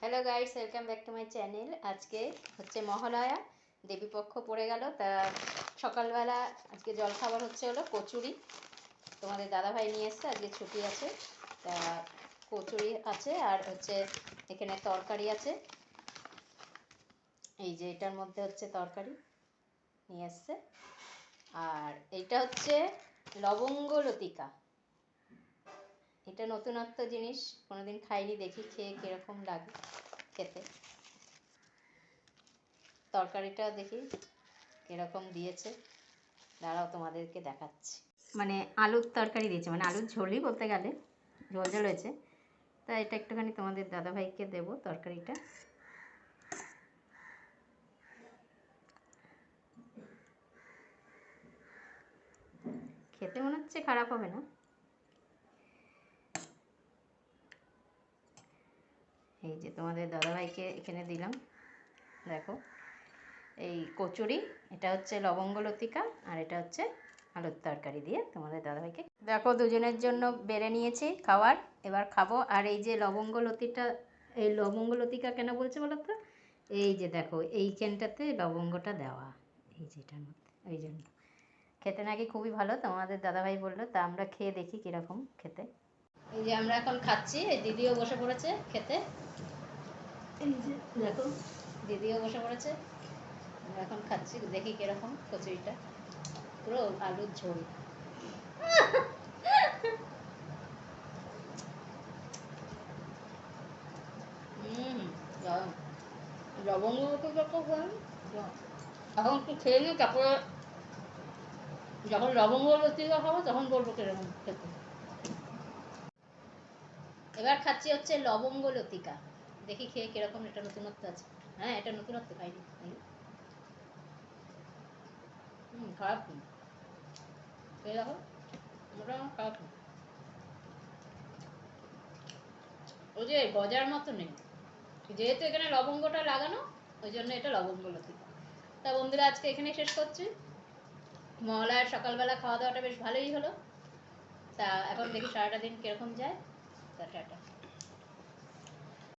Hello guys, welcome back to my channel. আজকে হচ্ছে মহালয়া, দেবীপক্ষ পড়ে গেল। তা সকালবেলা আজকে জলখাবার হলো কচুরি। তোমাদের দাদাভাই নিয়ে এসছে, আজকে ছুটি আছে। তা কচুরি আছে আর এখানে তরকারি আছে। এই যে এটার মধ্যে তরকারি নিয়ে এসছে। আর এইটা লবঙ্গ লতিকা। এটা নতুনত্ব জিনিস, কোনোদিন খাইনি, দেখি খেয়ে কীরকম লাগে খেতে। তরকারিটা দেখি কীরকম দিয়েছে, দাঁড়াও তোমাদেরকে দেখাচ্ছি। মানে আলুর তরকারি দিয়েছে, মানে আলুর ঝোলই বলতে গেলে, ঝোল ঝোল হয়েছে। তা এটা একটুখানি তোমাদের দাদাভাইকে দেবো তরকারিটা। খেতে মনে হচ্ছে খারাপ হবে না। এই যে তোমাদের দাদাভাইকে এখানে দিলাম, দেখো এই কচুরি, এটা লবঙ্গ লতিকা, আর এটা আলুর তরকারি দিয়ে তোমাদের দাদাভাইকে দেখো দুজনের জন্য বেড়ে নিয়েছি খাবার, এবার খাবো। আর এই যে লবঙ্গ লতিটা, এই লবঙ্গ লতিকা কেন বলছে বলো তো? এই যে দেখো এইখানটাতে লবঙ্গটা দেওয়া, এই যে এটার মধ্যে, ওই জন্য খেতে নাকি খুবই ভালো, তোমাদের দাদাভাই বললো। তা আমরা খেয়ে দেখি কীরকম খেতে। এই যে আমরা এখন খাচ্ছি, এই দিদিও বসে পড়েছে খেতে। এই যে দেখো দিদিও বসে পড়েছে, আমরা এখন খাচ্ছি, দেখি কিরকম কচুরিটা। পুরো আলুর ঝোল। লবঙ্গ এখন একটু খেয়ে নিই, তারপরে যখন লবঙ্গ লতিকা খাবো তখন বলবো কিরকম খেতে। এবার খাচ্ছি লবঙ্গ লতিকা, দেখি খেয়ে কিরকম। এটা নতুনত্ব আছে। হ্যাঁ, এটা নতুনত্ব, খাইনি। খারাপ নেই, খেয়ে দেখো, মোটামুটি খারাপ নেই। ওই যে গজার মতো নেই, যেহেতু এখানে লবঙ্গটা লাগানো, ওই জন্য এটা লবঙ্গ লতিকা। তা বন্ধুরা, আজকে এখানে শেষ করছি। মহালয়ার সকালবেলা খাওয়া দাওয়াটা বেশ ভালোই হলো। তা এখন দেখি সারাটা দিন কিরকম যায়। তা টাটা।